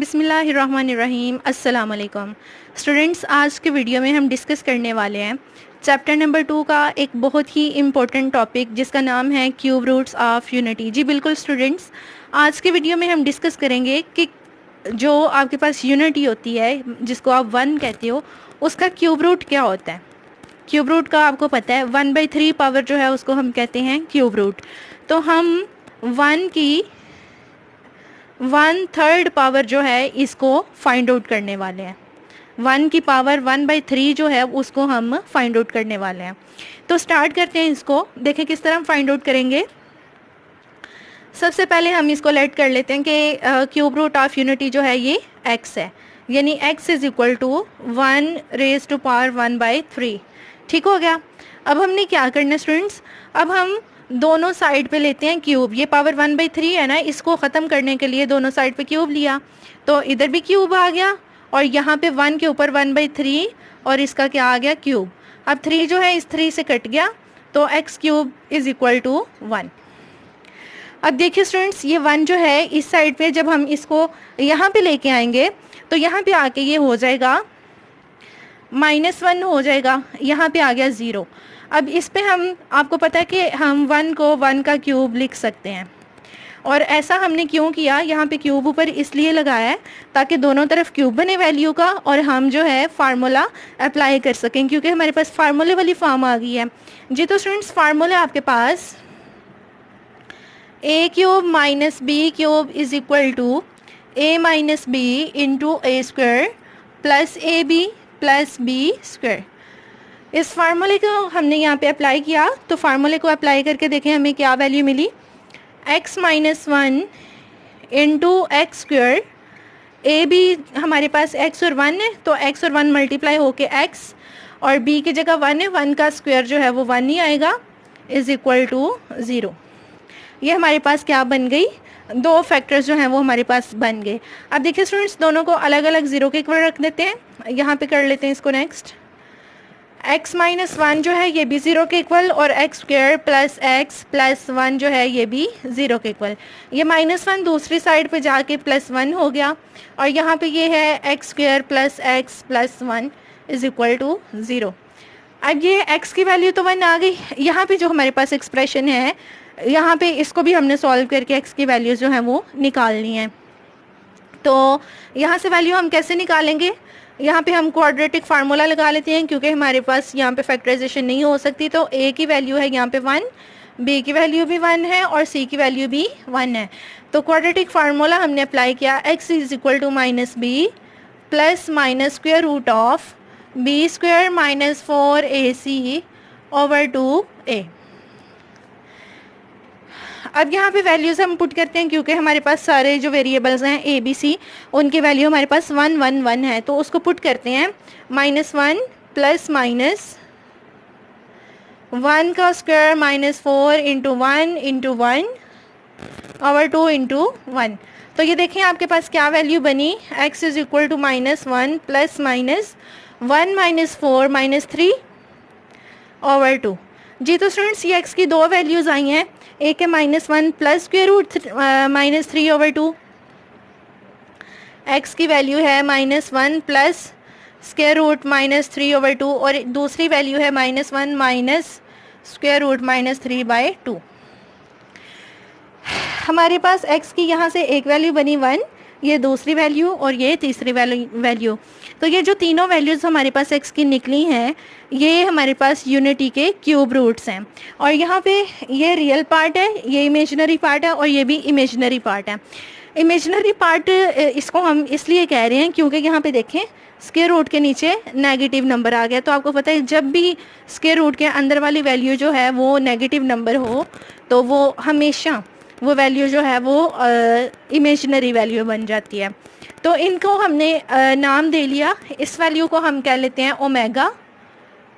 बिस्मिल्लाहिर्रहमानिर्रहीम। अस्सलाम वालेकुम स्टूडेंट्स, आज के वीडियो में हम डिस्कस करने वाले हैं चैप्टर नंबर 2 का एक बहुत ही इम्पोर्टेंट टॉपिक जिसका नाम है क्यूब रूट्स ऑफ यूनिटी। जी बिल्कुल स्टूडेंट्स, आज के वीडियो में हम डिस्कस करेंगे कि जो आपके पास यूनिटी होती है जिसको आप 1 कहते हो, उसका क्यूब रूट क्या होता है। क्यूब रूट का आपको पता है 1/3 पावर जो है उसको हम कहते हैं क्यूब रूट। तो हम 1 की 1/3 पावर जो है इसको फाइंड आउट करने वाले हैं। 1 की पावर 1/3 जो है उसको हम फाइंड आउट करने वाले हैं। तो स्टार्ट करते हैं इसको, देखें किस तरह हम फाइंड आउट करेंगे। सबसे पहले हम इसको लेट कर लेते हैं कि क्यूब रूट ऑफ यूनिटी जो है ये x है, यानी x इज़ इक्वल टू 1⁻⁴ ठीक हो गया। अब हमने क्या करना है स्टूडेंट्स, अब हम दोनों साइड पे लेते हैं क्यूब। ये पावर 1/3 है ना, इसको ख़त्म करने के लिए दोनों साइड पे क्यूब लिया, तो इधर भी क्यूब आ गया और यहाँ पे 1 के ऊपर 1/3 और इसका क्या आ गया क्यूब। अब 3 जो है इस 3 से कट गया, तो x³ इज़ इक्वल टू 1। अब देखिए स्टूडेंट्स, ये 1 जो है इस साइड पे जब हम इसको यहाँ पे लेके आएंगे तो यहाँ पे आके ये हो जाएगा -1 हो जाएगा, यहाँ पे आ गया 0। अब इस पे हम, आपको पता है कि हम 1 को 1 का क्यूब लिख सकते हैं, और ऐसा हमने क्यों किया, यहाँ पे क्यूब ऊपर इसलिए लगाया है ताकि दोनों तरफ क्यूब बने वैल्यू का और हम जो है फार्मूला अप्लाई कर सकें, क्योंकि हमारे पास फार्मूले वाली फॉर्म आ गई है। जी तो स्टूडेंट्स, फार्मूला आपके पास a³ - b³ is equal to a - b into a² plus ab plus b²। इस फार्मूले को हमने यहाँ पे अप्लाई किया, तो फार्मूले को अप्लाई करके देखें हमें क्या वैल्यू मिली। x - 1 into x², A B हमारे पास x और 1 है, तो x और 1 मल्टीप्लाई होके x, और b की जगह 1 है, 1 का स्क्वायर जो है वो 1 ही आएगा, इज़ इक्वल टू 0। ये हमारे पास क्या बन गई, दो फैक्टर्स जो हैं वो हमारे पास बन गए। अब देखिए स्टूडेंट्स, दोनों को अलग अलग 0 के इक्वल रख देते हैं। यहाँ पे कर लेते हैं इसको नेक्स्ट। x - 1 जो है ये भी 0 के इक्वल, और x² प्लस x प्लस 1 जो है ये भी 0 के इक्वल। ये -1 दूसरी साइड पे जाके +1 हो गया, और यहाँ पे ये है x² plus x plus 1 is equal to 0। अब ये x की वैल्यू तो 1 आ गई। यहाँ पे जो हमारे पास एक्सप्रेशन है, यहाँ पे इसको भी हमने सॉल्व करके x की वैल्यूज़ जो हैं वो निकालनी है। तो यहाँ से वैल्यू हम कैसे निकालेंगे, यहाँ पे हम क्वाड्रेटिक फार्मूला लगा लेते हैं, क्योंकि हमारे पास यहाँ पे फैक्टराइजेशन नहीं हो सकती। तो a की वैल्यू है यहाँ पे 1, b की वैल्यू भी 1 है, और c की वैल्यू भी 1 है। तो क्वाड्रेटिक फार्मूला हमने अप्लाई किया, x is equal to -b plus -√of b² - 4ac over 2a। अब यहाँ पे वैल्यूज़ हम पुट करते हैं, क्योंकि हमारे पास सारे जो वेरिएबल्स हैं a b c उनकी वैल्यू हमारे पास 1 1 1 है, तो उसको पुट करते हैं। -1 प्लस -1 का square -4 into 1 into 1 over 2 into 1। तो ये देखें आपके पास क्या वैल्यू बनी, x is equal to -1 plus -1 -4 -3 over 2। जी तो स्टूडेंट्स, ये x की दो वैल्यूज़ आई हैं, एक है -1 प्लस √3 ओवर 2, x की वैल्यू है -1 प्लस √3 ओवर 2, और दूसरी वैल्यू है -1 माइनस √3/2। हमारे पास x की यहाँ से एक वैल्यू बनी 1, ये दूसरी वैल्यू और ये तीसरी वैल्यू। तो ये जो तीनों वैल्यूज़ हमारे पास x की निकली हैं, ये हमारे पास यूनिटी के क्यूब रूट्स हैं। और यहाँ पे ये रियल पार्ट है, ये इमेजिनरी पार्ट है, और ये भी इमेजिनरी पार्ट है। इमेजिनरी पार्ट इसको हम इसलिए कह रहे हैं क्योंकि यहाँ पे देखें स्क्वायर रूट के नीचे नेगेटिव नंबर आ गया। तो आपको पता है जब भी स्क्वायर रूट के अंदर वाली वैल्यू जो है वो नेगेटिव नंबर हो, तो वो हमेशा वो वैल्यू जो है वो इमेजिनरी वैल्यू बन जाती है। तो इनको हमने नाम दे लिया, इस वैल्यू को हम कह लेते हैं ओमेगा,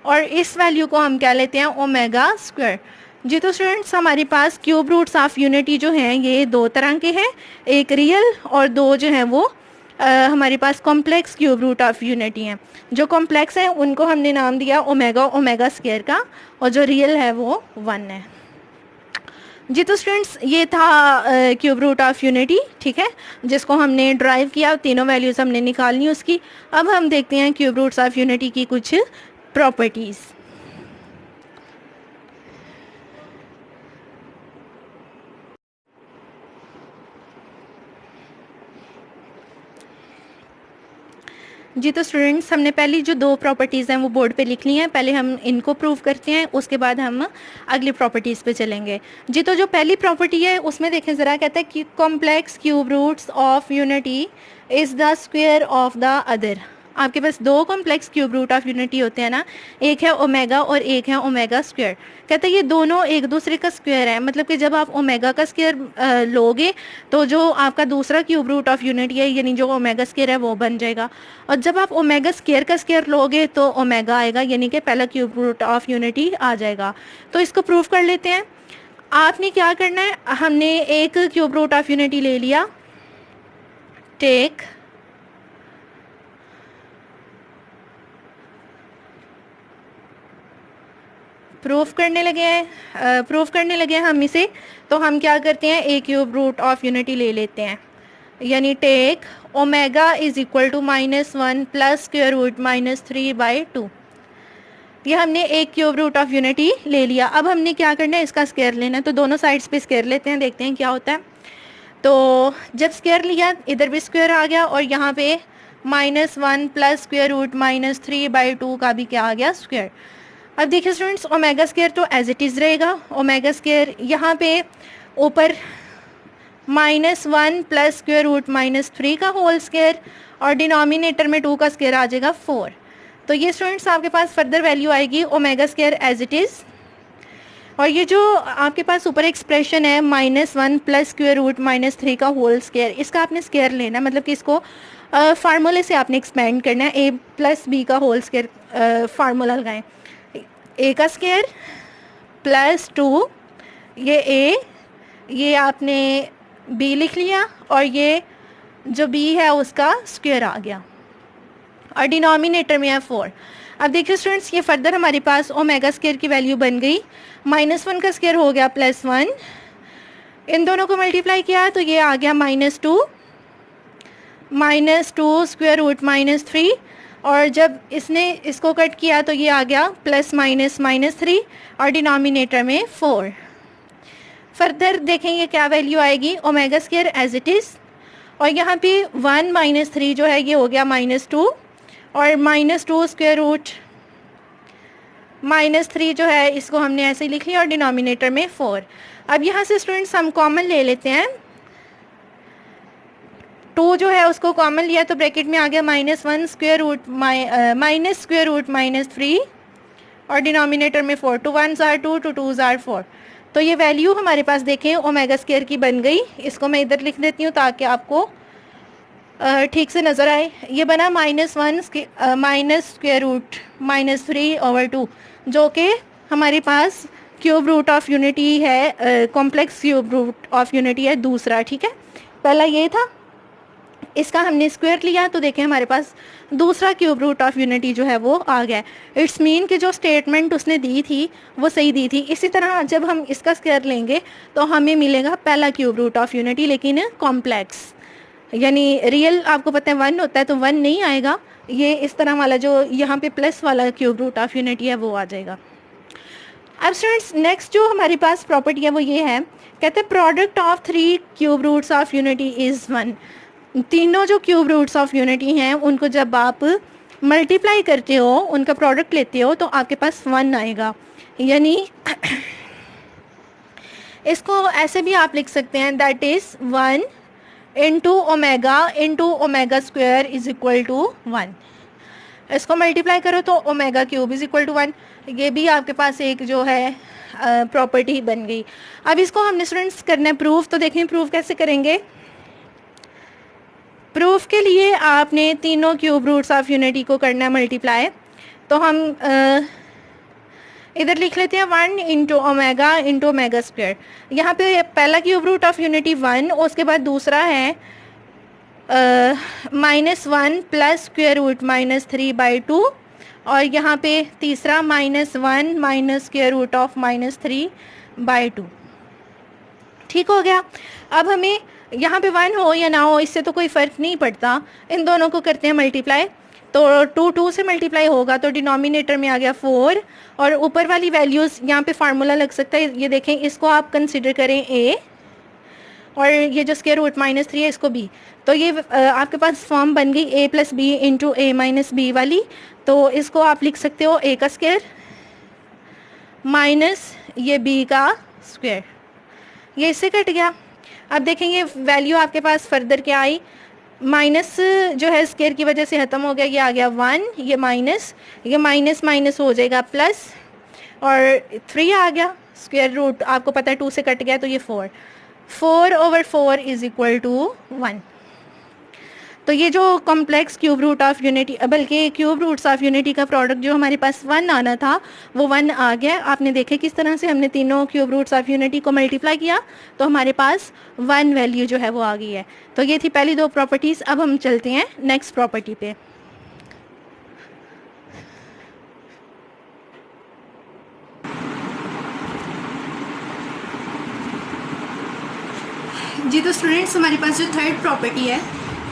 और इस वैल्यू को हम कह लेते हैं ओमेगा स्क्वायर। जी तो स्टूडेंट्स, हमारे पास क्यूब रूट्स ऑफ यूनिटी जो हैं ये दो तरह के हैं, एक रियल और दो जो हैं वो हमारे पास complex cube root of unity हैं। जो कॉम्प्लेक्स हैं उनको हमने नाम दिया ओमेगा स्क्वायर का, और जो रियल है वो 1 है। जी तो स्टूडेंट्स ये था क्यूब रूट ऑफ यूनिटी, ठीक है, जिसको हमने ड्राइव किया, तीनों वैल्यूज़ हमने निकालनी उसकी। अब हम देखते हैं क्यूब रूट्स ऑफ यूनिटी की कुछ प्रॉपर्टीज़। जी तो स्टूडेंट्स हमने पहली जो दो प्रॉपर्टीज़ हैं वो बोर्ड पे लिख ली हैं, पहले हम इनको प्रूव करते हैं, उसके बाद हम अगली प्रॉपर्टीज़ पे चलेंगे। जी तो जो पहली प्रॉपर्टी है उसमें देखें ज़रा, कहता है कि complex cube roots of unity is the square of the other. आपके पास दो complex cube root of unity होते हैं ना, एक है ओमेगा और एक है ओमेगा स्क्वायर। कहते हैं ये दोनों एक दूसरे का स्क्वायर है, मतलब कि जब आप ओमेगा का स्क्वायर लोगे तो जो आपका दूसरा क्यूब रूट ऑफ यूनिटी है यानी जो ओमेगा स्क्वायर है वो बन जाएगा, और जब आप ओमेगा स्क्वायर का स्क्वायर लोगे तो ओमेगा आएगा, यानी कि पहला क्यूब रूट ऑफ यूनिटी आ जाएगा। तो इसको प्रूव कर लेते हैं। आपने क्या करना है, हमने एक क्यूब रूट ऑफ यूनिटी ले लिया, टेक प्रूफ करने लगे हैं हम इसे। तो हम क्या करते हैं, एक क्यूब रूट ऑफ यूनिटी ले लेते हैं, यानी take omega is equal to -1 plus square root -3/2। ये हमने एक क्यूब रूट ऑफ यूनिटी ले लिया। अब हमने क्या करना है, इसका स्क्वायर लेना है, तो दोनों साइड्स पे स्क्वायर लेते हैं, देखते हैं क्या होता है। तो जब स्क्वायर लिया इधर भी स्क्वायर आ गया, और यहाँ पे -1 प्लस स्क्वायर रूट -3/2 का भी क्या आ गया, स्क्वायर। अब देखिए स्टूडेंट्स, ओमेगा स्क्वायर तो एज इट इज़ रहेगा, ओमेगा स्क्वायर यहाँ पे ऊपर -1 प्लस स्क्वायर रूट -3 का होल स्क्वायर, और डिनोमिनेटर में 2 का स्क्वायर आ जाएगा 4। तो ये स्टूडेंट्स आपके पास फर्दर वैल्यू आएगी omega square as it is. और ये जो आपके पास ऊपर एक्सप्रेशन है -1 प्लस स्क्वायर रूट -3 का होल स्क्वायर, इसका आपने स्क्वायर लेना, मतलब कि इसको फार्मूले से आपने एक्सपेंड करना है, a प्लस बी का होल स्क्वायर फार्मूला लगाएं, a का स्क्वायर प्लस 2, ये a, ये आपने b लिख लिया, और ये जो b है उसका स्क्वायर आ गया, और डिनोमिनेटर में है 4। अब देखिए स्टूडेंट्स, ये फर्दर हमारे पास ओमेगा स्क्वायर की वैल्यू बन गई, -1 का स्क्वायर हो गया +1, इन दोनों को मल्टीप्लाई किया तो ये आ गया -2 स्क्वायर रूट -3, और जब इसने इसको कट किया तो ये आ गया +-3, और डिनोमिनेटर में 4। फर्दर देखेंगे क्या वैल्यू आएगी, omega square as it is, और यहाँ पे 1 - 3 जो है ये हो गया -2, और -2 स्क्वायर रूट -3 जो है इसको हमने ऐसे ही लिख लिया, और डिनोमिनेटर में 4। अब यहाँ से स्टूडेंट्स हम कॉमन ले लेते हैं, 2 जो है उसको कॉमन लिया तो ब्रैकेट में आ गया -1 स्क्वायर रूट -3, और डिनोमिनेटर में 4, 2 1s are 2, 2 2s are 4। तो ये वैल्यू हमारे पास देखें ओमेगा स्क्वायर की बन गई। इसको मैं इधर लिख देती हूँ ताकि आपको ठीक से नज़र आए। ये बना -1 स्क्वायर रूट -3/2, जो कि हमारे पास क्यूब रूट ऑफ यूनिटी है, complex cube root of unity है दूसरा, ठीक है। पहला ये था, इसका हमने स्क्वायर लिया तो देखें हमारे पास दूसरा क्यूब रूट ऑफ यूनिटी जो है वो आ गया। इट्स मीन कि जो स्टेटमेंट उसने दी थी वो सही दी थी। इसी तरह जब हम इसका स्क्वायर लेंगे तो हमें मिलेगा पहला क्यूब रूट ऑफ यूनिटी, लेकिन कॉम्प्लेक्स, यानी रियल आपको पता है 1 होता है तो 1 नहीं आएगा, ये इस तरह वाला जो यहाँ पे प्लस वाला क्यूब रूट ऑफ यूनिटी है वो आ जाएगा। अब स्टूडेंट्स नेक्स्ट जो हमारे पास प्रॉपर्टी है वो ये है, कहते हैं product of 3 cube roots of unity is 1। तीनों जो क्यूब रूट्स ऑफ यूनिटी हैं उनको जब आप मल्टीप्लाई करते हो, उनका प्रोडक्ट लेते हो तो आपके पास 1 आएगा, यानी इसको ऐसे भी आप लिख सकते हैं, that is 1 into omega square is equal to 1। इसको मल्टीप्लाई करो तो omega cube is equal to 1। ये भी आपके पास एक जो है प्रॉपर्टी बन गई। अब इसको हमने स्टूडेंट्स करना है प्रूफ, तो देखें प्रूफ कैसे करेंगे। प्रूफ के लिए आपने तीनों क्यूब रूट्स ऑफ यूनिटी को करना है मल्टीप्लाई। तो हम इधर लिख लेते हैं 1 इंटू ओमेगा स्क्वायर। यहाँ पे पहला क्यूब रूट ऑफ यूनिटी 1, उसके बाद दूसरा है -1 प्लस स्क्वायर रूट -3/2, और यहाँ पे तीसरा -1 माइनस स्क्वायर रूट ऑफ -3/2। ठीक हो गया। अब हमें यहाँ पे 1 हो या ना हो इससे तो कोई फ़र्क नहीं पड़ता, इन दोनों को करते हैं मल्टीप्लाई। तो 2 से मल्टीप्लाई होगा तो डिनोमिनेटर में आ गया 4, और ऊपर वाली वैल्यूज़ यहाँ पे फार्मूला लग सकता है, ये देखें, इसको आप कंसिडर करें a, और ये जो स्क्वायर रूट -3 है इसको b। तो ये आपके पास फॉर्म बन गई a + b into a - b वाली। तो इसको आप लिख सकते हो a का स्क्वायर माइनस ये b का स्क्वायर, ये इससे कट गया। अब देखेंगे वैल्यू आपके पास फर्दर क्या आई, माइनस जो है स्क्वायर की वजह से ख़त्म हो गया, ये आ गया 1, ये माइनस माइनस हो जाएगा प्लस, और 3 आ गया, स्क्वायर रूट आपको पता है 2 से कट गया तो ये 4/4 इज़ इक्वल टू 1। तो ये जो complex cube root of unity, बल्कि क्यूब रूट्स ऑफ यूनिटी का प्रोडक्ट जो हमारे पास 1 आना था वो 1 आ गया। आपने देखे किस तरह से हमने तीनों क्यूब रूट्स ऑफ यूनिटी को मल्टीप्लाई किया तो हमारे पास 1 वैल्यू जो है वो आ गई है। तो ये थी पहली 2 प्रॉपर्टीज़। अब हम चलते हैं नेक्स्ट प्रॉपर्टी पे। जी तो स्टूडेंट्स, हमारे पास जो थर्ड प्रॉपर्टी है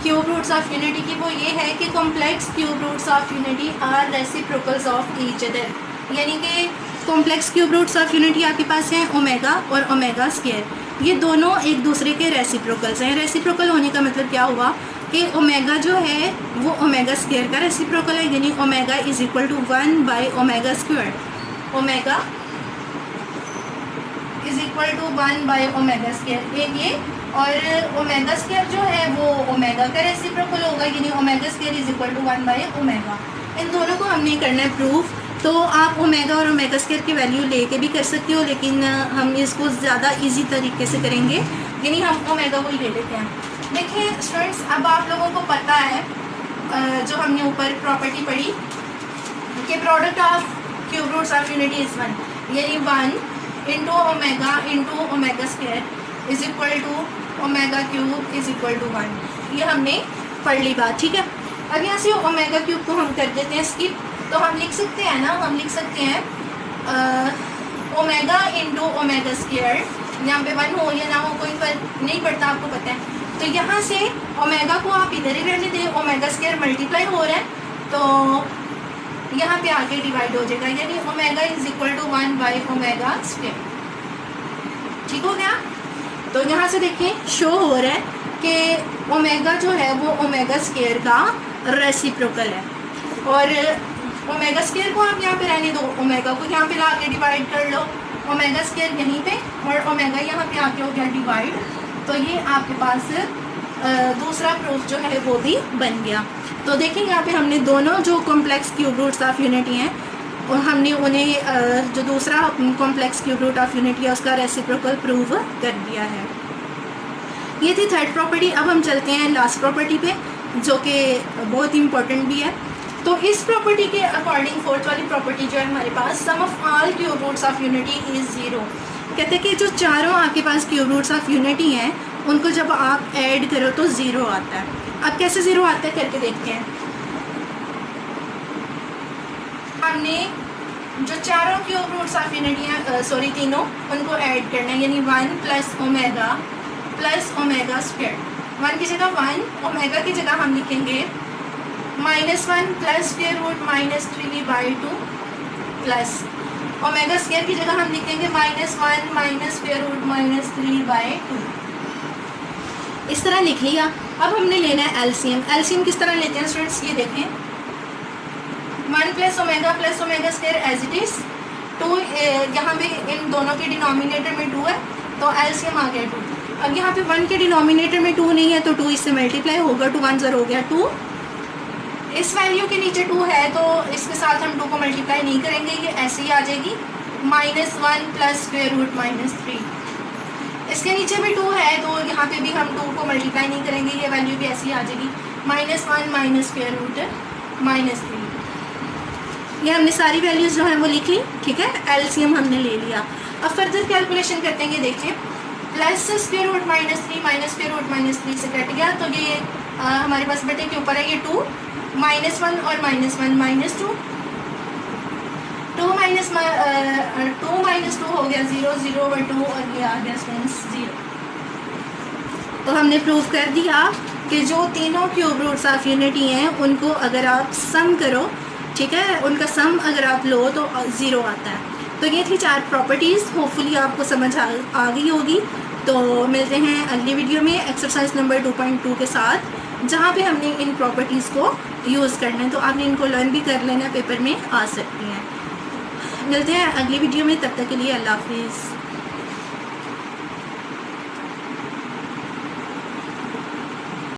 क्यूब रूट्स ऑफ यूनिटी की, वो ये है कि complex cube roots of unity are reciprocals of each other. यानी कि complex cube roots of unity आपके पास हैं ओमेगा और ओमेगा स्क्वायर, ये दोनों एक दूसरे के रेसिप्रोकल्स हैं। रेसिप्रोकल होने का मतलब क्या हुआ कि ओमेगा जो है वो ओमेगा स्क्वायर का रेसिप्रोकल है, यानी ओमेगा इज इक्वल टू 1/ओमेगा square. Omega is equal to 1/ओमेगा स्क्वायर, ये और ओमेगा स्क्वायर जो है वो ओमेगा का रेसिप्रोकल होगा, यानी omega square is equal to 1/ओमेगा। इन दोनों को हमने करना है प्रूफ। तो आप ओमेगा और ओमेगा स्क्वायर की वैल्यू लेके भी कर सकते हो, लेकिन हम इसको ज़्यादा इजी तरीके से करेंगे, यानी हम ओमेगा को ही ले लेते हैं। देखिए स्टूडेंट्स, अब आप लोगों को पता है जो हमने ऊपर प्रॉपर्टी पढ़ी कि product of cube roots of unity is 1, यानी 1 into omega square is equal to omega cube is equal to 1। ये हमने पढ़ ली बात, ठीक है। अब यहाँ से ओमेगा क्यूब को हम कर देते हैं स्किप, तो हम लिख सकते हैं ना, हम लिख सकते हैं ओमेगा इंटू ओमेगा स्क्वायर, यहाँ पे 1 हो या ना हो कोई फर्क नहीं पड़ता, आपको पता है। तो यहाँ से ओमेगा को आप इधर ही रहने दें, ओमेगा स्क्वायर मल्टीप्लाई हो रहा है तो यहाँ पे आके डिवाइड हो जाएगा, यानी ओमेगा इज इक्वल टू 1/ओमेगा स्क्वायर। ठीक हो गया। तो यहाँ से देखें शो हो रहा है कि ओमेगा जो है वो ओमेगा स्क्वायर का रेसिप्रोकल है, और ओमेगा स्क्वायर को आप यहाँ पे रहने दो, ओमेगा को यहाँ पे ला के डिवाइड कर लो, ओमेगा स्क्वायर यहीं पे और ओमेगा यहाँ पे आके हो गया डिवाइड। तो ये आपके पास दूसरा प्रूफ जो है वो भी बन गया। तो देखें यहाँ पे हमने दोनों जो complex cube roots of unity हैं और हमने उन्हें जो दूसरा complex cube root of unity है उसका रेसिप्रोकल प्रूव कर दिया है। ये थी थर्ड प्रॉपर्टी। अब हम चलते हैं लास्ट प्रॉपर्टी पे, जो कि बहुत इंपॉर्टेंट भी है। तो इस प्रॉपर्टी के अकॉर्डिंग फोर्थ वाली प्रॉपर्टी जो है हमारे पास, sum of all cube roots of unity is 0। कहते हैं कि जो चारों आपके पास क्यूब रूट्स ऑफ यूनिटी हैं उनको जब आप ऐड करो तो 0 आता है। अब कैसे 0 आता है करके देखते हैं। हमने जो चारों क्यूब रूट्स ऑफ यूनिटी हैं, सॉरी तीनों, उनको ऐड करना है, यानी 1 प्लस ओमेगा स्क्वायर। 1 की जगह 1, ओमेगा की जगह हम लिखेंगे -1 plus square root -3/2 plus omega square की जगह हम लिखेंगे -1 माइनस स्क्वायर रूट -3/2। इस तरह लिख लिया। अब हमने लेना है एलसीएम। एलसीएम किस तरह लेते हैं स्टूडेंट्स, ये देखें, 1 plus omega square as it is 2, यहाँ पे इन दोनों के डिनोमिनेटर में 2 है तो एलसीएम आ गया 2। अब यहाँ पे 1 के डिनोमिनेटर में 2 नहीं है तो 2 इससे मल्टीप्लाई होगा, 2 1 0 हो गया 2। इस वैल्यू के नीचे 2 है तो इसके साथ हम 2 को मल्टीप्लाई नहीं करेंगे, ये ऐसे ही आ जाएगी -1 प्लस स्क्वायर रूट -3। इसके नीचे भी 2 है तो यहाँ पे भी हम 2 को मल्टीप्लाई नहीं करेंगे, ये वैल्यू भी ऐसी आ जाएगी -1 माइनस स्क्वायर रूट -3। ये हमने सारी वैल्यूज़ जो है वो लिख ली, ठीक है। एलसीएम हमने ले लिया। अब फर्दर कैलकुलेशन करते हैं। ये देखें, plus square root -3 minus square root -3 से कट गया तो ये हमारे पास बटे के ऊपर है ये 2, -1 और -1 -2, 2 - 2 हो गया 0, 0/2 और ये आ गया स्टूडेंट्स 0। तो हमने प्रूव कर दिया कि जो तीनों क्यूब रूट्स ऑफ यूनिटी हैं उनको अगर आप सम करो, ठीक है, उनका सम अगर आप लो तो 0 आता है। तो ये थी 4 प्रॉपर्टीज़, होपफुली आपको समझ आ गई होगी। तो मिलते हैं अगली वीडियो में एक्सरसाइज नंबर 2.2 के साथ, जहाँ पे हमने इन प्रॉपर्टीज़ को यूज़ करना है। तो आपने इनको लर्न भी कर लेना, पेपर में आ सकती हैं। मिलते हैं अगली वीडियो में, तब तक के लिए अल्लाह हाफिज़।